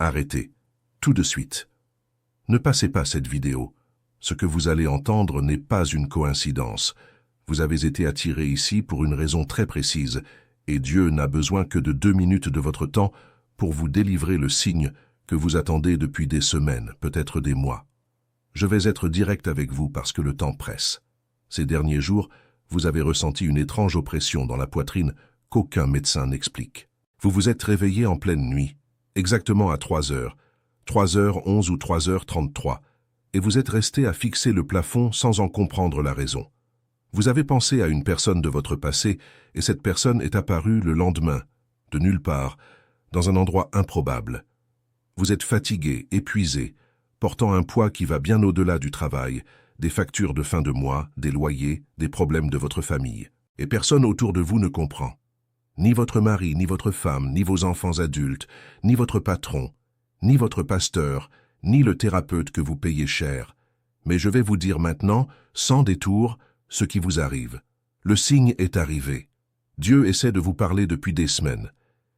Arrêtez, tout de suite. Ne passez pas cette vidéo. Ce que vous allez entendre n'est pas une coïncidence. Vous avez été attiré ici pour une raison très précise, et Dieu n'a besoin que de 2 minutes de votre temps pour vous délivrer le signe que vous attendez depuis des semaines, peut-être des mois. Je vais être direct avec vous parce que le temps presse. Ces derniers jours, vous avez ressenti une étrange oppression dans la poitrine qu'aucun médecin n'explique. Vous vous êtes réveillé en pleine nuit, exactement à 3 heures, 3h11 ou 3h33, et vous êtes resté à fixer le plafond sans en comprendre la raison. Vous avez pensé à une personne de votre passé, et cette personne est apparue le lendemain, de nulle part, dans un endroit improbable. Vous êtes fatigué, épuisé, portant un poids qui va bien au-delà du travail, des factures de fin de mois, des loyers, des problèmes de votre famille. Et personne autour de vous ne comprend. Ni votre mari, ni votre femme, ni vos enfants adultes, ni votre patron, ni votre pasteur, ni le thérapeute que vous payez cher. Mais je vais vous dire maintenant, sans détour, ce qui vous arrive. Le signe est arrivé. Dieu essaie de vous parler depuis des semaines.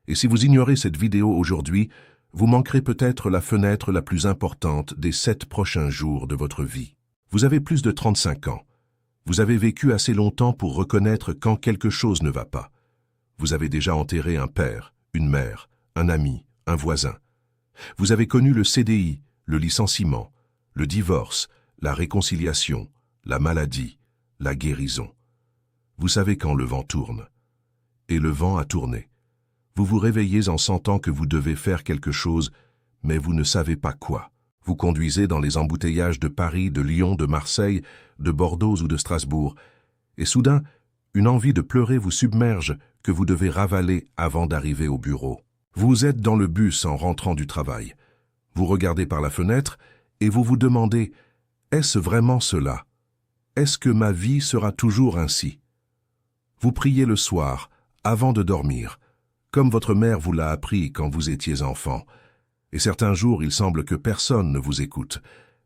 Et si vous ignorez cette vidéo aujourd'hui, vous manquerez peut-être la fenêtre la plus importante des 7 prochains jours de votre vie. Vous avez plus de 35 ans. Vous avez vécu assez longtemps pour reconnaître quand quelque chose ne va pas. Vous avez déjà enterré un père, une mère, un ami, un voisin. Vous avez connu le CDI, le licenciement, le divorce, la réconciliation, la maladie, la guérison. Vous savez quand le vent tourne. Et le vent a tourné. Vous vous réveillez en sentant que vous devez faire quelque chose, mais vous ne savez pas quoi. Vous conduisez dans les embouteillages de Paris, de Lyon, de Marseille, de Bordeaux ou de Strasbourg, et soudain, une envie de pleurer vous submerge que vous devez ravaler avant d'arriver au bureau. Vous êtes dans le bus en rentrant du travail. Vous regardez par la fenêtre et vous vous demandez « Est-ce vraiment cela? Est-ce que ma vie sera toujours ainsi ?» Vous priez le soir, avant de dormir, comme votre mère vous l'a appris quand vous étiez enfant. Et certains jours, il semble que personne ne vous écoute.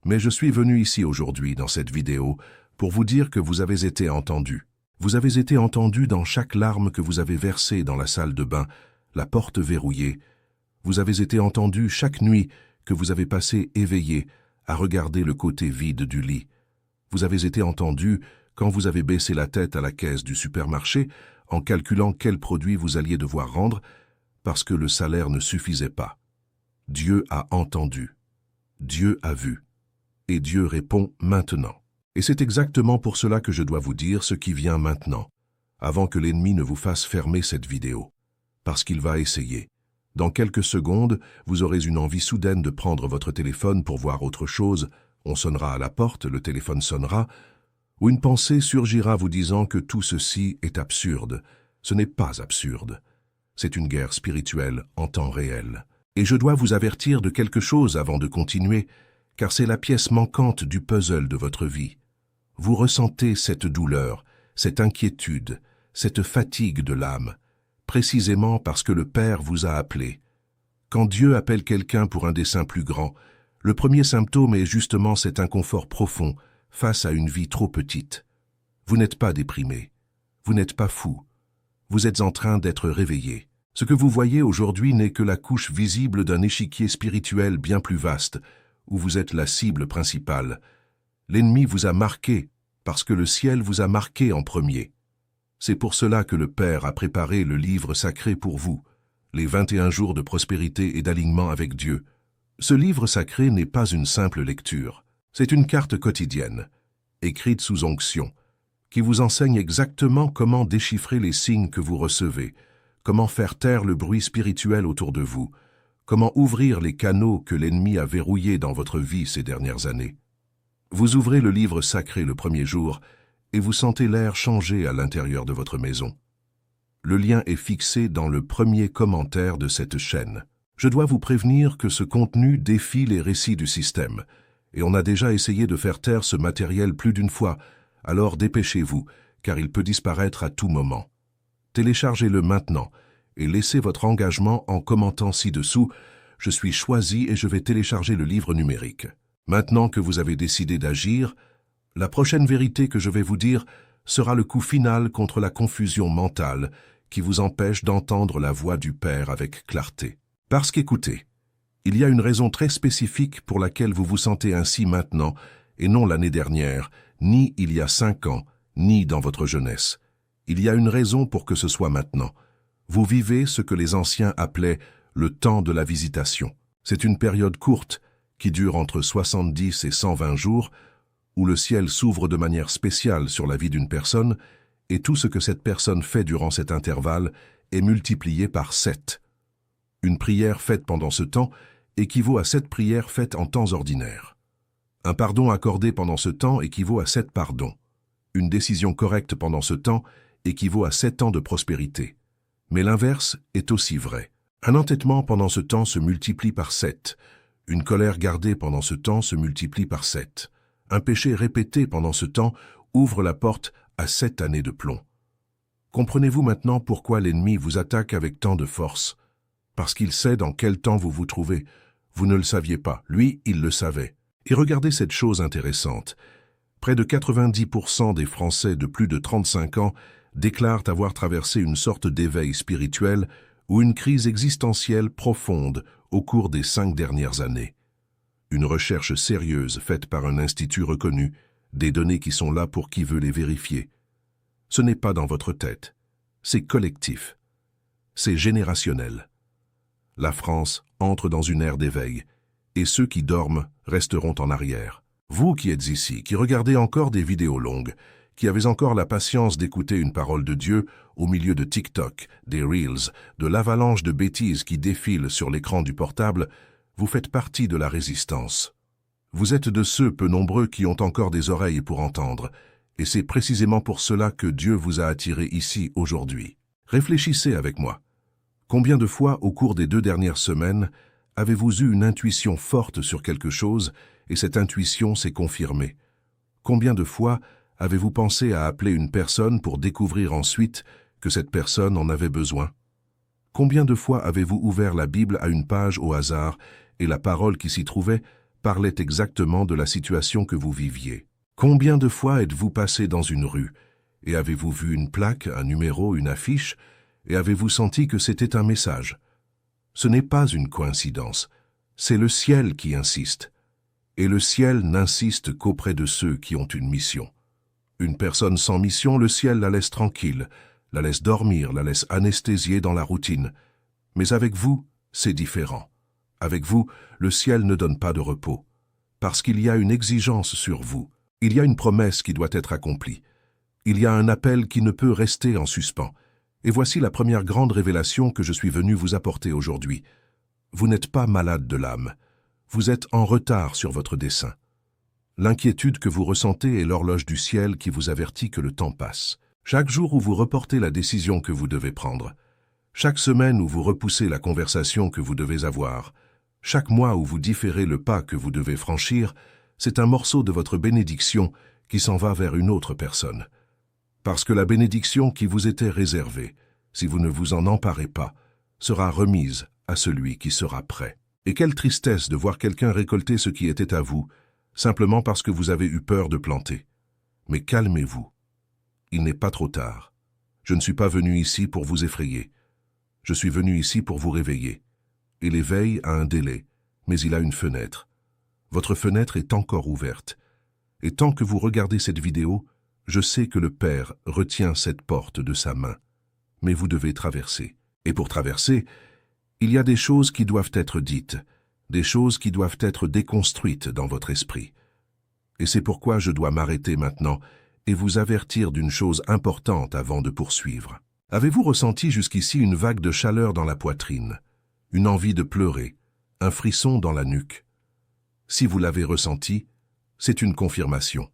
Mais je suis venu ici aujourd'hui, dans cette vidéo, pour vous dire que vous avez été entendu. Vous avez été entendu dans chaque larme que vous avez versée dans la salle de bain, la porte verrouillée. Vous avez été entendu chaque nuit que vous avez passé éveillé à regarder le côté vide du lit. Vous avez été entendu quand vous avez baissé la tête à la caisse du supermarché en calculant quel produit vous alliez devoir rendre parce que le salaire ne suffisait pas. Dieu a entendu. Dieu a vu. Et Dieu répond maintenant. Et c'est exactement pour cela que je dois vous dire ce qui vient maintenant, avant que l'ennemi ne vous fasse fermer cette vidéo. Parce qu'il va essayer. Dans quelques secondes, vous aurez une envie soudaine de prendre votre téléphone pour voir autre chose. On sonnera à la porte, le téléphone sonnera, ou une pensée surgira vous disant que tout ceci est absurde. Ce n'est pas absurde. C'est une guerre spirituelle en temps réel. Et je dois vous avertir de quelque chose avant de continuer, car c'est la pièce manquante du puzzle de votre vie. Vous ressentez cette douleur, cette inquiétude, cette fatigue de l'âme, précisément parce que le Père vous a appelé. Quand Dieu appelle quelqu'un pour un dessein plus grand, le premier symptôme est justement cet inconfort profond face à une vie trop petite. Vous n'êtes pas déprimé, vous n'êtes pas fou, vous êtes en train d'être réveillé. Ce que vous voyez aujourd'hui n'est que la couche visible d'un échiquier spirituel bien plus vaste, où vous êtes la cible principale. L'ennemi vous a marqué, parce que le ciel vous a marqué en premier. C'est pour cela que le Père a préparé le livre sacré pour vous, les 21 jours de prospérité et d'alignement avec Dieu. Ce livre sacré n'est pas une simple lecture, c'est une carte quotidienne, écrite sous onction, qui vous enseigne exactement comment déchiffrer les signes que vous recevez, comment faire taire le bruit spirituel autour de vous, comment ouvrir les canaux que l'ennemi a verrouillés dans votre vie ces dernières années. Vous ouvrez le livre sacré le premier jour et vous sentez l'air changer à l'intérieur de votre maison. Le lien est fixé dans le premier commentaire de cette chaîne. Je dois vous prévenir que ce contenu défie les récits du système, et on a déjà essayé de faire taire ce matériel plus d'une fois, alors dépêchez-vous, car il peut disparaître à tout moment. Téléchargez-le maintenant et laissez votre engagement en commentant ci-dessous « Je suis choisi et je vais télécharger le livre numérique ». Maintenant que vous avez décidé d'agir, la prochaine vérité que je vais vous dire sera le coup final contre la confusion mentale qui vous empêche d'entendre la voix du Père avec clarté. Parce qu'écoutez, Il y a une raison très spécifique pour laquelle vous vous sentez ainsi maintenant, et non l'année dernière, ni il y a 5 ans, ni dans votre jeunesse. Il y a une raison pour que ce soit maintenant. Vous vivez ce que les anciens appelaient le temps de la visitation. C'est une période courte, qui dure entre 70 et 120 jours, où le ciel s'ouvre de manière spéciale sur la vie d'une personne, et tout ce que cette personne fait durant cet intervalle est multiplié par 7. Une prière faite pendant ce temps équivaut à 7 prières faites en temps ordinaire. Un pardon accordé pendant ce temps équivaut à 7 pardons. Une décision correcte pendant ce temps équivaut à 7 ans de prospérité. Mais l'inverse est aussi vrai. Un entêtement pendant ce temps se multiplie par 7. Une colère gardée pendant ce temps se multiplie par 7. Un péché répété pendant ce temps ouvre la porte à 7 années de plomb. Comprenez-vous maintenant pourquoi l'ennemi vous attaque avec tant de force? Parce qu'il sait dans quel temps vous vous trouvez. Vous ne le saviez pas, lui, il le savait. Et regardez cette chose intéressante. Près de 90% des Français de plus de 35 ans déclarent avoir traversé une sorte d'éveil spirituel ou une crise existentielle profonde au cours des 5 dernières années. Une recherche sérieuse faite par un institut reconnu, des données qui sont là pour qui veut les vérifier. Ce n'est pas dans votre tête, c'est collectif, c'est générationnel. La France entre dans une ère d'éveil, et ceux qui dorment resteront en arrière. Vous qui êtes ici, qui regardez encore des vidéos longues, qui avez encore la patience d'écouter une parole de Dieu au milieu de TikTok, des Reels, de l'avalanche de bêtises qui défilent sur l'écran du portable, vous faites partie de la résistance. Vous êtes de ceux peu nombreux qui ont encore des oreilles pour entendre, et c'est précisément pour cela que Dieu vous a attiré ici aujourd'hui. Réfléchissez avec moi. Combien de fois, au cours des 2 dernières semaines, avez-vous eu une intuition forte sur quelque chose et cette intuition s'est confirmée? Combien de fois avez-vous pensé à appeler une personne pour découvrir ensuite que cette personne en avait besoin? Combien de fois avez-vous ouvert la Bible à une page au hasard et la parole qui s'y trouvait parlait exactement de la situation que vous viviez? Combien de fois êtes-vous passé dans une rue et avez-vous vu une plaque, un numéro, une affiche et avez-vous senti que c'était un message? Ce n'est pas une coïncidence, c'est le ciel qui insiste. Et le ciel n'insiste qu'auprès de ceux qui ont une mission. Une personne sans mission, le ciel la laisse tranquille, la laisse dormir, la laisse anesthésiée dans la routine. Mais avec vous, c'est différent. Avec vous, le ciel ne donne pas de repos. Parce qu'il y a une exigence sur vous. Il y a une promesse qui doit être accomplie. Il y a un appel qui ne peut rester en suspens. Et voici la première grande révélation que je suis venu vous apporter aujourd'hui. Vous n'êtes pas malade de l'âme. Vous êtes en retard sur votre dessein. L'inquiétude que vous ressentez est l'horloge du ciel qui vous avertit que le temps passe. Chaque jour où vous reportez la décision que vous devez prendre, chaque semaine où vous repoussez la conversation que vous devez avoir, chaque mois où vous différez le pas que vous devez franchir, c'est un morceau de votre bénédiction qui s'en va vers une autre personne. Parce que la bénédiction qui vous était réservée, si vous ne vous en emparez pas, sera remise à celui qui sera prêt. Et quelle tristesse de voir quelqu'un récolter ce qui était à vous, simplement parce que vous avez eu peur de planter. Mais calmez-vous. Il n'est pas trop tard. Je ne suis pas venu ici pour vous effrayer. Je suis venu ici pour vous réveiller. Et l'éveil a un délai, mais il a une fenêtre. Votre fenêtre est encore ouverte. Et tant que vous regardez cette vidéo, je sais que le Père retient cette porte de sa main. Mais vous devez traverser. Et pour traverser, il y a des choses qui doivent être dites, des choses qui doivent être déconstruites dans votre esprit. Et c'est pourquoi je dois m'arrêter maintenant et vous avertir d'une chose importante avant de poursuivre. Avez-vous ressenti jusqu'ici une vague de chaleur dans la poitrine, une envie de pleurer, un frisson dans la nuque? Si vous l'avez ressenti, c'est une confirmation.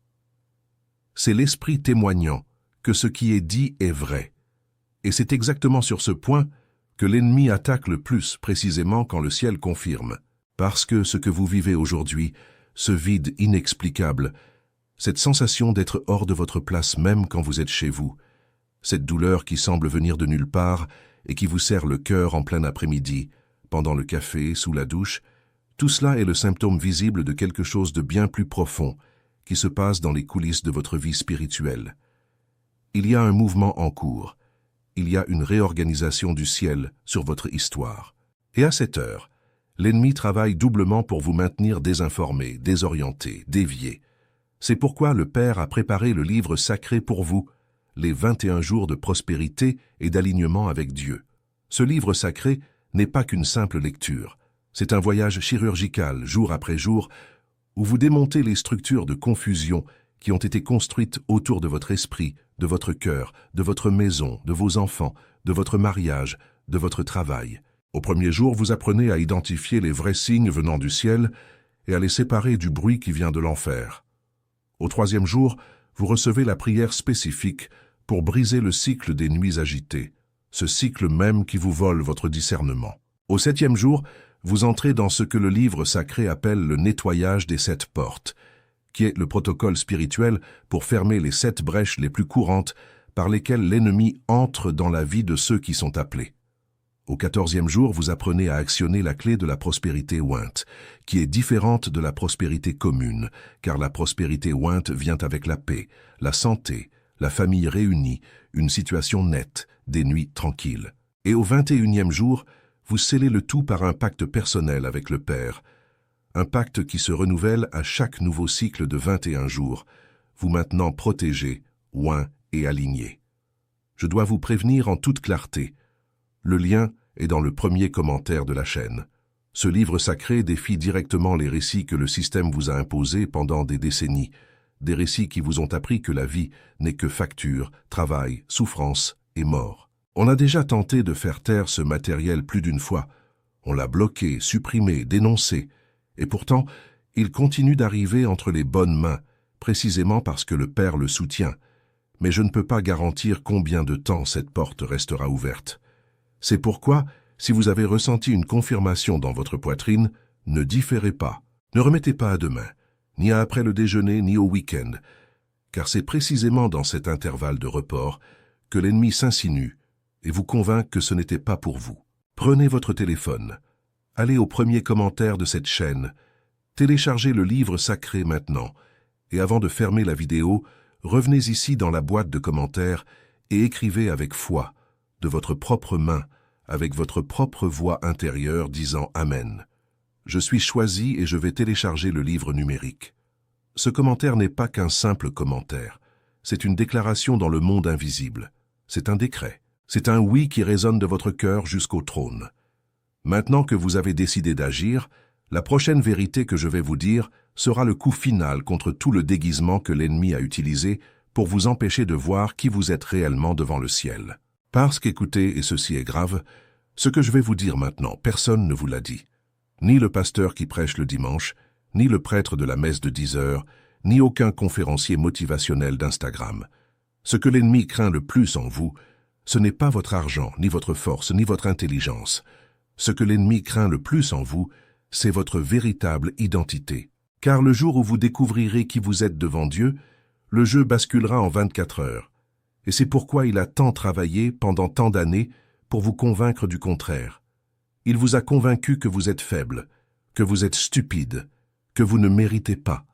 C'est l'esprit témoignant que ce qui est dit est vrai. Et c'est exactement sur ce point que l'ennemi attaque le plus précisément quand le ciel confirme. Parce que ce que vous vivez aujourd'hui, ce vide inexplicable, cette sensation d'être hors de votre place même quand vous êtes chez vous, cette douleur qui semble venir de nulle part et qui vous serre le cœur en plein après-midi, pendant le café, sous la douche, tout cela est le symptôme visible de quelque chose de bien plus profond qui se passe dans les coulisses de votre vie spirituelle. Il y a un mouvement en cours. Il y a une réorganisation du ciel sur votre histoire. Et à cette heure, L'ennemi travaille doublement pour vous maintenir désinformé, désorienté, dévié. C'est pourquoi le Père a préparé le livre sacré pour vous, les 21 jours de prospérité et d'alignement avec Dieu. Ce livre sacré n'est pas qu'une simple lecture. C'est un voyage chirurgical, jour après jour, où vous démontez les structures de confusion qui ont été construites autour de votre esprit, de votre cœur, de votre maison, de vos enfants, de votre mariage, de votre travail. Au premier jour, vous apprenez à identifier les vrais signes venant du ciel et à les séparer du bruit qui vient de l'enfer. Au troisième jour, vous recevez la prière spécifique pour briser le cycle des nuits agitées, ce cycle même qui vous vole votre discernement. Au septième jour, vous entrez dans ce que le livre sacré appelle le nettoyage des 7 portes, qui est le protocole spirituel pour fermer les 7 brèches les plus courantes par lesquelles l'ennemi entre dans la vie de ceux qui sont appelés. Au 14e jour, vous apprenez à actionner la clé de la prospérité ointe, qui est différente de la prospérité commune, car la prospérité ointe vient avec la paix, la santé, la famille réunie, une situation nette, des nuits tranquilles. Et au 21e jour, vous scellez le tout par un pacte personnel avec le Père, un pacte qui se renouvelle à chaque nouveau cycle de 21 jours, vous maintenant protégé, oint et aligné. Je dois vous prévenir en toute clarté. Le lien est dans le premier commentaire de la chaîne. Ce livre sacré défie directement les récits que le système vous a imposés pendant des décennies, des récits qui vous ont appris que la vie n'est que facture, travail, souffrance et mort. On a déjà tenté de faire taire ce matériel plus d'une fois. On l'a bloqué, supprimé, dénoncé. Et pourtant, il continue d'arriver entre les bonnes mains, précisément parce que le Père le soutient. Mais je ne peux pas garantir combien de temps cette porte restera ouverte. C'est pourquoi, si vous avez ressenti une confirmation dans votre poitrine, ne différez pas. Ne remettez pas à demain, ni à après le déjeuner, ni au week-end, car c'est précisément dans cet intervalle de report que l'ennemi s'insinue et vous convainc que ce n'était pas pour vous. Prenez votre téléphone, allez au premier commentaire de cette chaîne, téléchargez le livre sacré maintenant, et avant de fermer la vidéo, revenez ici dans la boîte de commentaires et écrivez avec foi, de votre propre main, avec votre propre voix intérieure disant « Amen ». Je suis choisi et je vais télécharger le livre numérique. Ce commentaire n'est pas qu'un simple commentaire. C'est une déclaration dans le monde invisible. C'est un décret. C'est un oui qui résonne de votre cœur jusqu'au trône. Maintenant que vous avez décidé d'agir, la prochaine vérité que je vais vous dire sera le coup final contre tout le déguisement que l'ennemi a utilisé pour vous empêcher de voir qui vous êtes réellement devant le ciel. Parce qu'écoutez, et ceci est grave, ce que je vais vous dire maintenant, personne ne vous l'a dit. Ni le pasteur qui prêche le dimanche, ni le prêtre de la messe de 10 heures, ni aucun conférencier motivationnel d'Instagram. Ce que l'ennemi craint le plus en vous, ce n'est pas votre argent, ni votre force, ni votre intelligence. Ce que l'ennemi craint le plus en vous, c'est votre véritable identité. Car le jour où vous découvrirez qui vous êtes devant Dieu, le jeu basculera en 24 heures. Et c'est pourquoi il a tant travaillé pendant tant d'années pour vous convaincre du contraire. Il vous a convaincu que vous êtes faible, que vous êtes stupide, que vous ne méritez pas,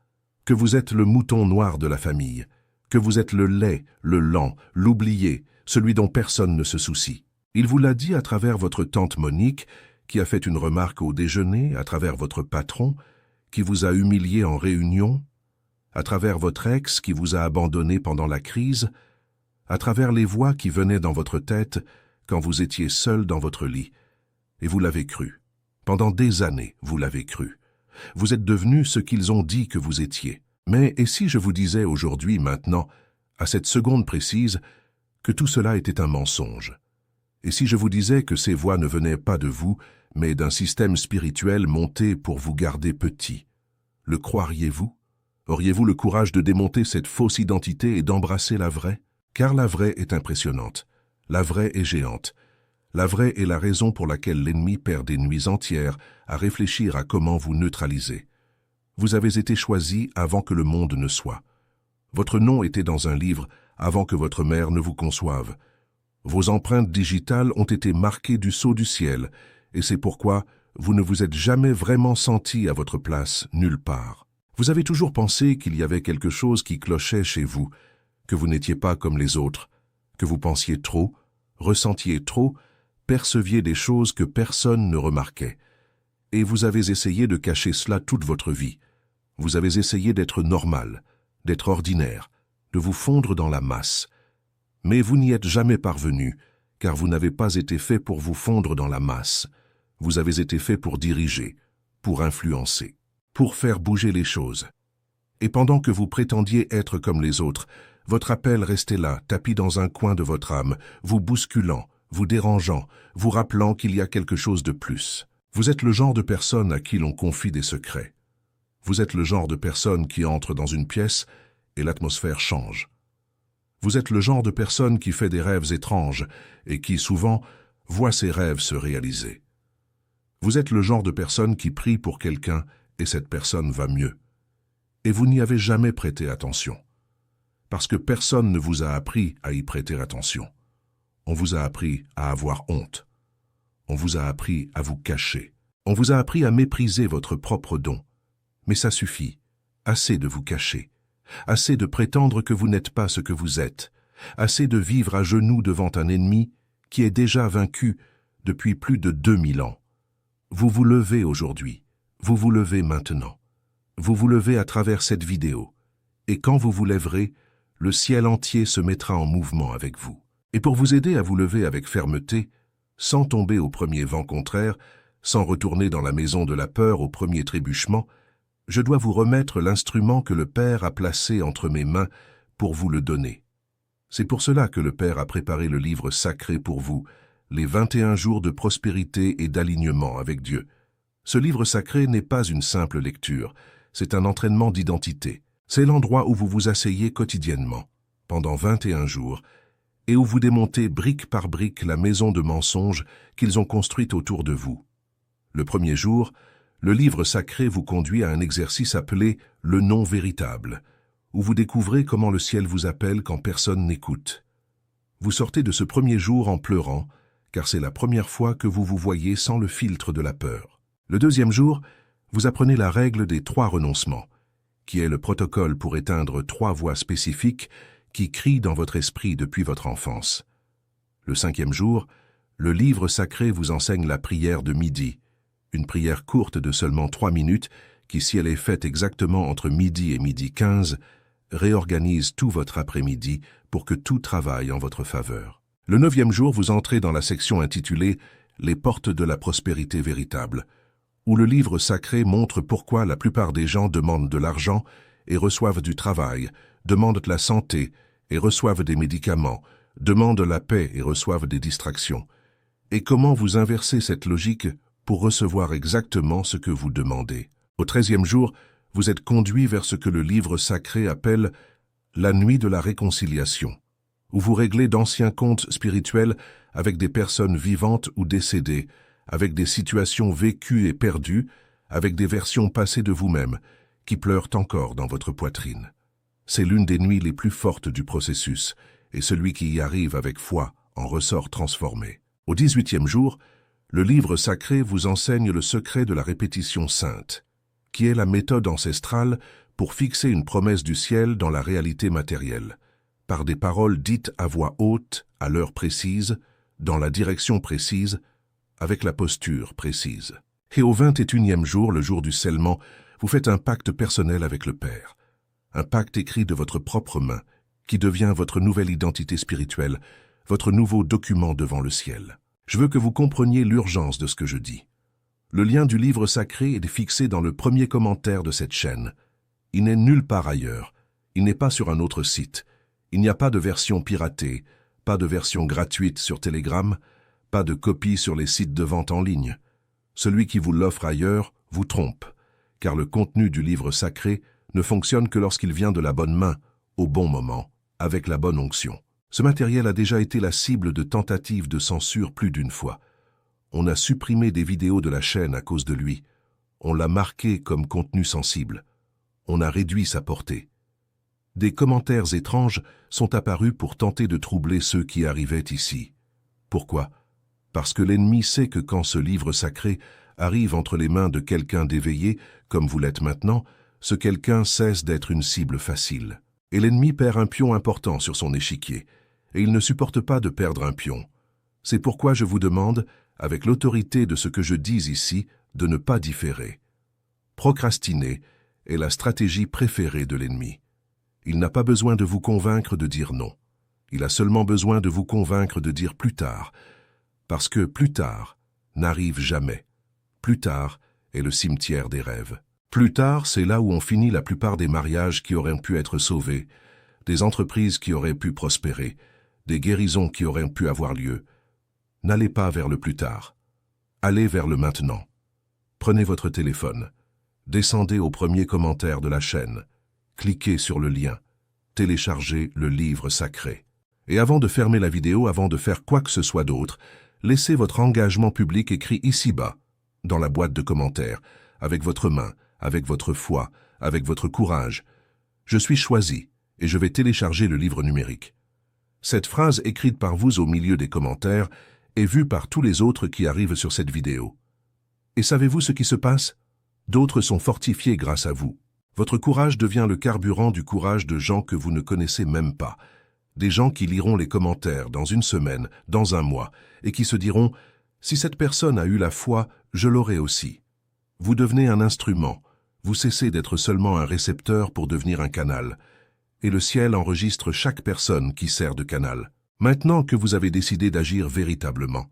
que vous êtes le mouton noir de la famille, que vous êtes le laid, le lent, l'oublié, celui dont personne ne se soucie. Il vous l'a dit à travers votre tante Monique, qui a fait une remarque au déjeuner, à travers votre patron, qui vous a humilié en réunion, à travers votre ex qui vous a abandonné pendant la crise, à travers les voix qui venaient dans votre tête quand vous étiez seul dans votre lit. Et vous l'avez cru. Pendant des années, vous l'avez cru. Vous êtes devenu ce qu'ils ont dit que vous étiez. Mais et si je vous disais aujourd'hui, maintenant, à cette seconde précise, que tout cela était un mensonge? Et si je vous disais que ces voix ne venaient pas de vous, mais d'un système spirituel monté pour vous garder petit? Le croiriez-vous? Auriez-vous le courage de démonter cette fausse identité et d'embrasser la vraie? Car la vraie est impressionnante. La vraie est géante. La vraie est la raison pour laquelle l'ennemi perd des nuits entières à réfléchir à comment vous neutraliser. Vous avez été choisi avant que le monde ne soit. Votre nom était dans un livre avant que votre mère ne vous conçoive. Vos empreintes digitales ont été marquées du sceau du ciel, et c'est pourquoi vous ne vous êtes jamais vraiment senti à votre place nulle part. Vous avez toujours pensé qu'il y avait quelque chose qui clochait chez vous, que vous n'étiez pas comme les autres, que vous pensiez trop, ressentiez trop, perceviez des choses que personne ne remarquait. Et vous avez essayé de cacher cela toute votre vie. Vous avez essayé d'être normal, d'être ordinaire, de vous fondre dans la masse. Mais vous n'y êtes jamais parvenu, car vous n'avez pas été fait pour vous fondre dans la masse. Vous avez été fait pour diriger, pour influencer, pour faire bouger les choses. Et pendant que vous prétendiez être comme les autres, votre appel restait là, tapi dans un coin de votre âme, vous bousculant, vous dérangeant, vous rappelant qu'il y a quelque chose de plus. Vous êtes le genre de personne à qui l'on confie des secrets. Vous êtes le genre de personne qui entre dans une pièce et l'atmosphère change. Vous êtes le genre de personne qui fait des rêves étranges et qui, souvent, voit ses rêves se réaliser. Vous êtes le genre de personne qui prie pour quelqu'un et cette personne va mieux. Et vous n'y avez jamais prêté attention. Parce que personne ne vous a appris à y prêter attention. On vous a appris à avoir honte. On vous a appris à vous cacher. On vous a appris à mépriser votre propre don. Mais ça suffit. Assez de vous cacher. Assez de prétendre que vous n'êtes pas ce que vous êtes. Assez de vivre à genoux devant un ennemi qui est déjà vaincu depuis plus de 2000 ans. Vous vous levez aujourd'hui. Vous vous levez maintenant. Vous vous levez à travers cette vidéo. Et quand vous vous lèverez, le ciel entier se mettra en mouvement avec vous. Et pour vous aider à vous lever avec fermeté, sans tomber au premier vent contraire, sans retourner dans la maison de la peur au premier trébuchement, je dois vous remettre l'instrument que le Père a placé entre mes mains pour vous le donner. C'est pour cela que le Père a préparé le livre sacré pour vous, les 21 jours de prospérité et d'alignement avec Dieu. Ce livre sacré n'est pas une simple lecture, c'est un entraînement d'identité. C'est l'endroit où vous vous asseyez quotidiennement, pendant 21 jours, et où vous démontez brique par brique la maison de mensonges qu'ils ont construite autour de vous. Le premier jour, le livre sacré vous conduit à un exercice appelé « le nom véritable », où vous découvrez comment le ciel vous appelle quand personne n'écoute. Vous sortez de ce premier jour en pleurant, car c'est la première fois que vous vous voyez sans le filtre de la peur. Le deuxième jour, vous apprenez la règle des 3 renoncements, qui est le protocole pour éteindre 3 voix spécifiques qui crient dans votre esprit depuis votre enfance. Le 5e jour, le livre sacré vous enseigne la prière de midi, une prière courte de seulement 3 minutes qui, si elle est faite exactement entre midi et midi 15, réorganise tout votre après-midi pour que tout travaille en votre faveur. Le 9e jour, vous entrez dans la section intitulée « Les portes de la prospérité véritable », où le livre sacré montre pourquoi la plupart des gens demandent de l'argent et reçoivent du travail, demandent de la santé et reçoivent des médicaments, demandent la paix et reçoivent des distractions, et comment vous inversez cette logique pour recevoir exactement ce que vous demandez. Au 13e jour, vous êtes conduit vers ce que le livre sacré appelle « la nuit de la réconciliation », où vous réglez d'anciens comptes spirituels avec des personnes vivantes ou décédées, avec des situations vécues et perdues, avec des versions passées de vous-même, qui pleurent encore dans votre poitrine. C'est l'une des nuits les plus fortes du processus, et celui qui y arrive avec foi en ressort transformé. Au 18e jour, le livre sacré vous enseigne le secret de la répétition sainte, qui est la méthode ancestrale pour fixer une promesse du ciel dans la réalité matérielle, par des paroles dites à voix haute, à l'heure précise, dans la direction précise, avec la posture précise. Et au 21e jour, le jour du scellement, vous faites un pacte personnel avec le Père. Un pacte écrit de votre propre main, qui devient votre nouvelle identité spirituelle, votre nouveau document devant le ciel. Je veux que vous compreniez l'urgence de ce que je dis. Le lien du livre sacré est fixé dans le premier commentaire de cette chaîne. Il n'est nulle part ailleurs. Il n'est pas sur un autre site. Il n'y a pas de version piratée, pas de version gratuite sur Telegram, pas de copie sur les sites de vente en ligne. Celui qui vous l'offre ailleurs vous trompe, car le contenu du livre sacré ne fonctionne que lorsqu'il vient de la bonne main, au bon moment, avec la bonne onction. Ce matériel a déjà été la cible de tentatives de censure plus d'une fois. On a supprimé des vidéos de la chaîne à cause de lui. On l'a marqué comme contenu sensible. On a réduit sa portée. Des commentaires étranges sont apparus pour tenter de troubler ceux qui arrivaient ici. Pourquoi ? Parce que l'ennemi sait que quand ce livre sacré arrive entre les mains de quelqu'un d'éveillé, comme vous l'êtes maintenant, ce quelqu'un cesse d'être une cible facile. Et l'ennemi perd un pion important sur son échiquier, et il ne supporte pas de perdre un pion. C'est pourquoi je vous demande, avec l'autorité de ce que je dis ici, de ne pas différer. Procrastiner est la stratégie préférée de l'ennemi. Il n'a pas besoin de vous convaincre de dire non. Il a seulement besoin de vous convaincre de dire plus tard, parce que plus tard n'arrive jamais. Plus tard est le cimetière des rêves. Plus tard, c'est là où on finit la plupart des mariages qui auraient pu être sauvés, des entreprises qui auraient pu prospérer, des guérisons qui auraient pu avoir lieu. N'allez pas vers le plus tard. Allez vers le maintenant. Prenez votre téléphone. Descendez au premier commentaire de la chaîne. Cliquez sur le lien. Téléchargez le livre sacré. Et avant de fermer la vidéo, avant de faire quoi que ce soit d'autre, laissez votre engagement public écrit ici-bas, dans la boîte de commentaires, avec votre main, avec votre foi, avec votre courage. Je suis choisi et je vais télécharger le livre numérique. Cette phrase écrite par vous au milieu des commentaires est vue par tous les autres qui arrivent sur cette vidéo. Et savez-vous ce qui se passe? D'autres sont fortifiés grâce à vous. Votre courage devient le carburant du courage de gens que vous ne connaissez même pas. Des gens qui liront les commentaires dans une semaine, dans un mois, et qui se diront « Si cette personne a eu la foi, je l'aurai aussi ». Vous devenez un instrument, vous cessez d'être seulement un récepteur pour devenir un canal. Et le ciel enregistre chaque personne qui sert de canal. Maintenant que vous avez décidé d'agir véritablement,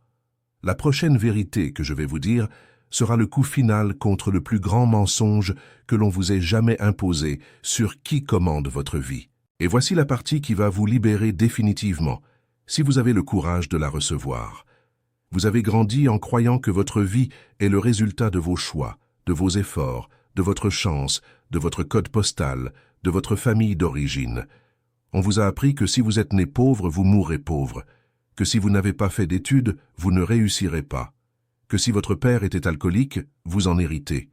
la prochaine vérité que je vais vous dire sera le coup final contre le plus grand mensonge que l'on vous ait jamais imposé sur qui commande votre vie. Et voici la partie qui va vous libérer définitivement, si vous avez le courage de la recevoir. Vous avez grandi en croyant que votre vie est le résultat de vos choix, de vos efforts, de votre chance, de votre code postal, de votre famille d'origine. On vous a appris que si vous êtes né pauvre, vous mourrez pauvre, que si vous n'avez pas fait d'études, vous ne réussirez pas, que si votre père était alcoolique, vous en héritez,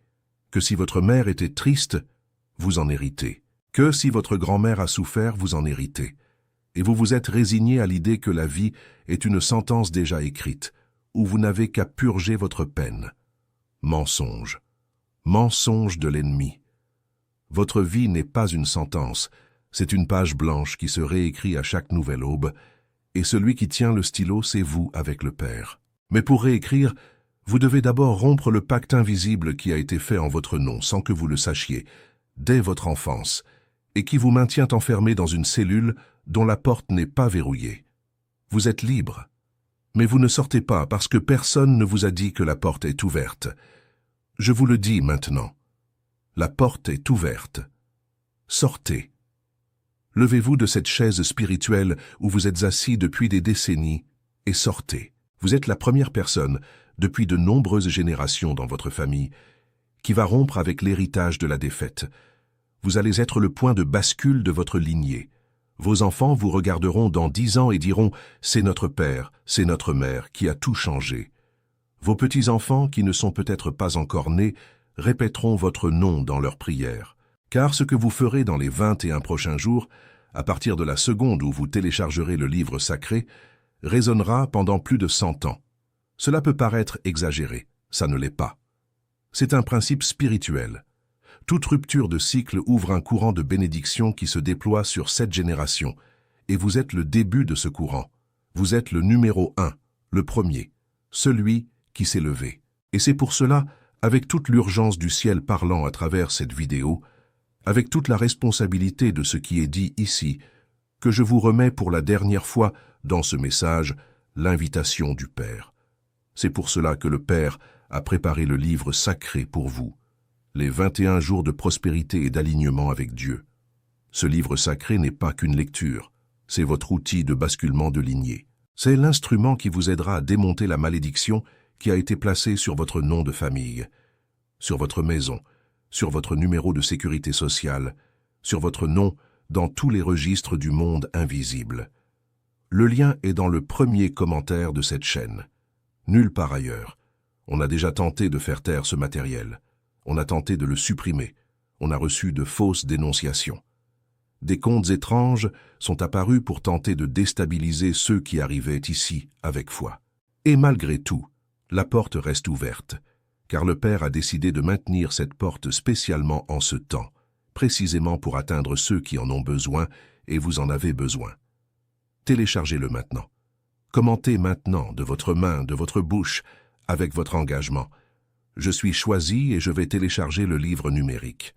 que si votre mère était triste, vous en héritez, que si votre grand-mère a souffert, vous en héritez. Et vous vous êtes résigné à l'idée que la vie est une sentence déjà écrite, où vous n'avez qu'à purger votre peine. Mensonge. Mensonge de l'ennemi. Votre vie n'est pas une sentence, c'est une page blanche qui se réécrit à chaque nouvelle aube, et celui qui tient le stylo, c'est vous avec le Père. Mais pour réécrire, vous devez d'abord rompre le pacte invisible qui a été fait en votre nom sans que vous le sachiez, dès votre enfance, et qui vous maintient enfermé dans une cellule dont la porte n'est pas verrouillée. Vous êtes libre, mais vous ne sortez pas parce que personne ne vous a dit que la porte est ouverte. Je vous le dis maintenant. La porte est ouverte. Sortez. Levez-vous de cette chaise spirituelle où vous êtes assis depuis des décennies et sortez. Vous êtes la première personne, depuis de nombreuses générations dans votre famille, qui va rompre avec l'héritage de la défaite. Vous allez être le point de bascule de votre lignée. Vos enfants vous regarderont dans 10 ans et diront « C'est notre père, c'est notre mère qui a tout changé ». Vos petits-enfants, qui ne sont peut-être pas encore nés, répéteront votre nom dans leurs prières. Car ce que vous ferez dans les 21 prochains jours, à partir de la seconde où vous téléchargerez le livre sacré, résonnera pendant plus de 100 ans. Cela peut paraître exagéré, ça ne l'est pas. C'est un principe spirituel. Toute rupture de cycle ouvre un courant de bénédiction qui se déploie sur 7 générations, et vous êtes le début de ce courant. Vous êtes le numéro 1, le premier, celui qui s'est levé. Et c'est pour cela, avec toute l'urgence du ciel parlant à travers cette vidéo, avec toute la responsabilité de ce qui est dit ici, que je vous remets pour la dernière fois dans ce message l'invitation du Père. C'est pour cela que le Père a préparé le livre sacré pour vous, les 21 jours de prospérité et d'alignement avec Dieu. Ce livre sacré n'est pas qu'une lecture, c'est votre outil de basculement de lignée. C'est l'instrument qui vous aidera à démonter la malédiction qui a été placée sur votre nom de famille, sur votre maison, sur votre numéro de sécurité sociale, sur votre nom dans tous les registres du monde invisible. Le lien est dans le premier commentaire de cette chaîne. Nulle part ailleurs. On a déjà tenté de faire taire ce matériel. On a tenté de le supprimer. On a reçu de fausses dénonciations. Des contes étranges sont apparus pour tenter de déstabiliser ceux qui arrivaient ici avec foi. Et malgré tout, la porte reste ouverte, car le Père a décidé de maintenir cette porte spécialement en ce temps, précisément pour atteindre ceux qui en ont besoin et vous en avez besoin. Téléchargez-le maintenant. Commentez maintenant de votre main, de votre bouche, avec votre engagement. Je suis choisi et je vais télécharger le livre numérique.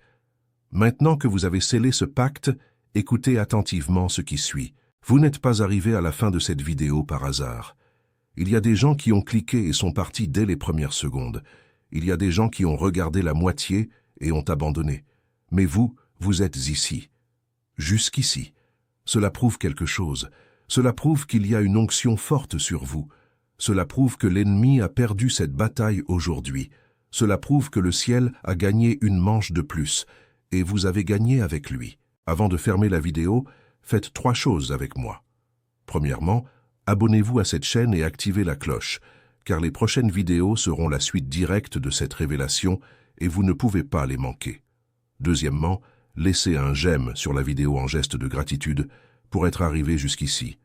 Maintenant que vous avez scellé ce pacte, écoutez attentivement ce qui suit. Vous n'êtes pas arrivé à la fin de cette vidéo par hasard. Il y a des gens qui ont cliqué et sont partis dès les premières secondes. Il y a des gens qui ont regardé la moitié et ont abandonné. Mais vous, vous êtes ici. Jusqu'ici. Cela prouve quelque chose. Cela prouve qu'il y a une onction forte sur vous. Cela prouve que l'ennemi a perdu cette bataille aujourd'hui. Cela prouve que le ciel a gagné une manche de plus, et vous avez gagné avec lui. Avant de fermer la vidéo, faites 3 choses avec moi. Premièrement, abonnez-vous à cette chaîne et activez la cloche, car les prochaines vidéos seront la suite directe de cette révélation et vous ne pouvez pas les manquer. Deuxièmement, laissez un j'aime sur la vidéo en geste de gratitude pour être arrivé jusqu'ici,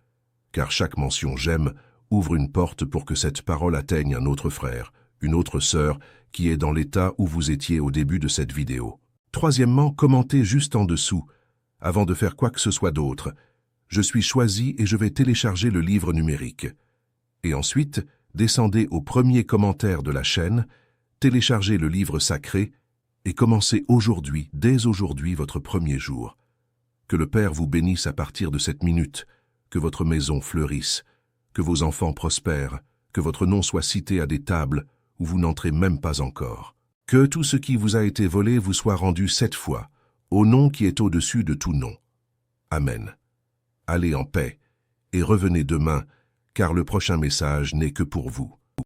car chaque mention j'aime ouvre une porte pour que cette parole atteigne un autre frère, une autre sœur qui est dans l'état où vous étiez au début de cette vidéo. Troisièmement, commentez juste en dessous, avant de faire quoi que ce soit d'autre. Je suis choisi et je vais télécharger le livre numérique. Et ensuite, descendez au premier commentaire de la chaîne, téléchargez le livre sacré et commencez aujourd'hui, dès aujourd'hui, votre premier jour. Que le Père vous bénisse à partir de cette minute, que votre maison fleurisse, que vos enfants prospèrent, que votre nom soit cité à des tables où vous n'entrez même pas encore. Que tout ce qui vous a été volé vous soit rendu 7 fois, au nom qui est au-dessus de tout nom. Amen. Allez en paix et revenez demain, car le prochain message n'est que pour vous.